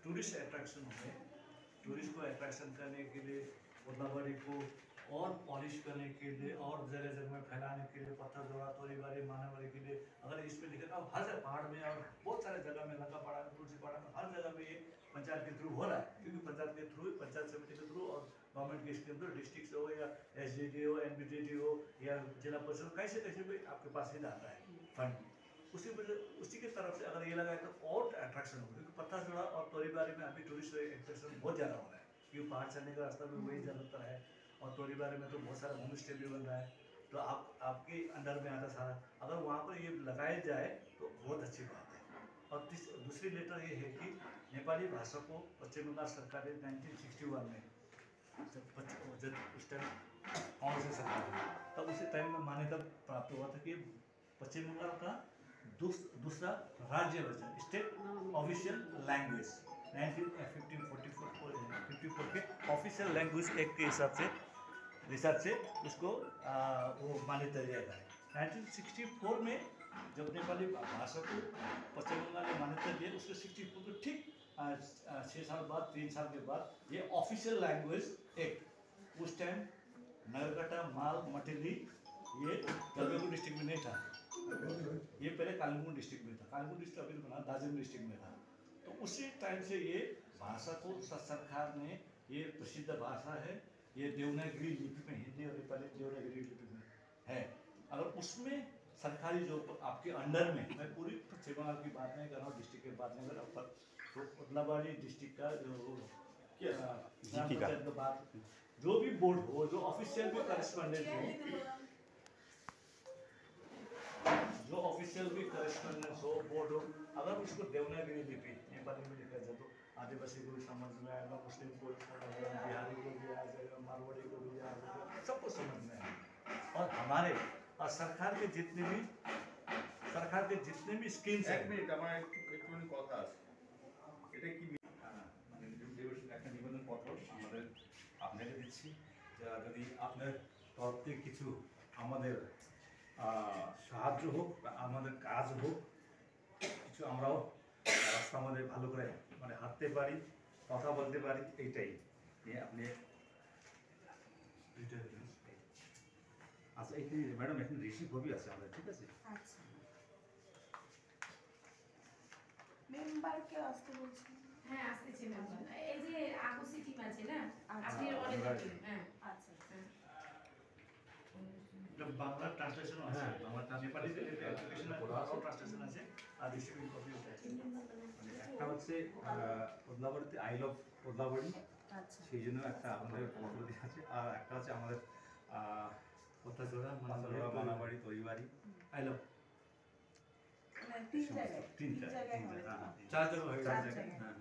Tourist attraction होते हैं। Tourist को अट्रैक्शन करने के लिए कोतवाली को और पॉलिश करने के लिए और जगह जगह में फैलाने के लिए पत्थर जोड़ा तोरीबारी मानावारी के लिए अगर इस पे लिखे तो हर पहाड़ में और बहुत सारे जगह में लंका पहाड़ में तुलसी पहाड़ में हर जगह में ये पंचायत के थ्रू हो रहा है, क्योंकि पंचायत के थ्रू पंचायत समिति के थ्रू और गवर्नमेंट के इसके अंदर डिस्ट्रिक्ट से हो या SDD हो NBDD हो या जिला परिषद कैसे भी आपके पास ही आता है फंड। उसी के तरफ से अगर ये लगाए तो और अट्रैक्शन होगा, क्योंकि पत्थर जोड़ा और तोरीबारी में अभी टूरिस्ट अट्रैक्शन बहुत ज़्यादा हो रहा है, क्योंकि पहाड़ चढ़ने का रास्ता भी वही ज़्यादातर है और तोरीबारी में तो बहुत सारा होम स्टे भी बन रहा है, तो आपके अंडर में आता सारा। अगर वहाँ पर ये लगाया जाए तो बहुत अच्छी बात है। और दूसरी लेटर ये है कि नेपाली भाषा को पश्चिम बंगाल सरकार ने 1961 में जब उस टाइम कौन से सरकार तब उसी टाइम में मान्यता प्राप्त हुआ था कि पश्चिम बंगाल का दूसरा राज्य बचा, स्टेट ऑफिशियल लैंग्वेज 1954 के ऑफिशियल लैंग्वेज एक्ट के हिसाब से उसको वो मान्यता दिया गया है। 1964 में जब नेपाली भाषा को पश्चिम बंगाल ने मान्यता दिया, उसके 64 को ठीक 6 साल बाद 3 साल के बाद ये ऑफिशियल लैंग्वेज एक्ट, उस टाइम नगरकटा माल मटेली ये जलपाईगुड़ी डिस्ट्रिक्ट में नहीं था, ये पहले कालिम्पोंग डिस्ट्रिक्ट में था। कालिम्पोंग डिस्ट्रिक्ट अभी बना दार्जिलिंग डिस्ट्रिक्ट में था। तो उसी टाइम से ये भाषा को सरकार ने, ये प्रसिद्ध भाषा है, ये देवनागरी लिपि में, हिंदी और नेपाली देवनागरी लिपि में है। अगर उसमें सरकारी जो आपके अंडर में, मैं पूरी पश्चिम बंगाल की बात नहीं कर रहा हूँ, डिस्ट्रिक्ट की बात नहीं कर रहा हूँ, तो कोतवाली डिस्ट्रिक्ट का जो बात जो भी बोर्ड हो, जो ऑफिशियल भी करस्पॉन्डेंट हो, जो ऑफिशियल भी करस्पॉन्डेंस हो, बोर्ड हो, अगर उसको देवनागरी लिपि नेपाली में लिखा जाए तो आदिवासी को भी समझ में आएगा, मुस्लिम को बिहारी को भी आ जाएगा, मारवाड़ी को भी आ जाएगा, सबको समझ में आएगा। और हमारे और सरकार के जितने भी स्कीम्स हैं, কথা আছে এটা কি মানে একটা নিবেদনপত্র আমাদের আপনাকে দিচ্ছি, যদি আপনার তরফ থেকে কিছু আমাদের সাহায্য হোক, আমাদের কাজ হোক, কিছু আমরাও রাস্তা আমাদের ভালো করে মানে হাঁটতে পারি, কথা বলতে পারি, এইটাই নিয়ে আপনি। আচ্ছা, এইটি ম্যাডাম এখন ঋষি কবি আছে আমাদের, ঠিক আছে? আচ্ছা, মেম্বারকে আসতে বলছি। হ্যাঁ, আসতেছে মেম্বার। এই যে আগসি টিম আছে না, আপনি অনেক টিম। হ্যাঁ, আচ্ছা जब बांग्ला ट्रांसलेशन আছে, বাংলা নেপালিতে অ্যাপ্লিকেশন আর ট্রান্সলেশন আছে, আর ডিস্ট্রিবিউট কপি আছে। মানে একটা হচ্ছে কোতলাবাড়িতে আই লাভ কোতলাবাড়ি, আচ্ছা, সেই জন্য একটা আপনাদের পত্র দেওয়া আছে, আর একটা আছে আমাদের পত্তাজোড়া মানাবাড়ি তৈবাড়ি আই লাভ তিন জায়গায়, তিন জায়গায়, হয়। চার জায়গায়, চার জায়গায়। হ্যাঁ।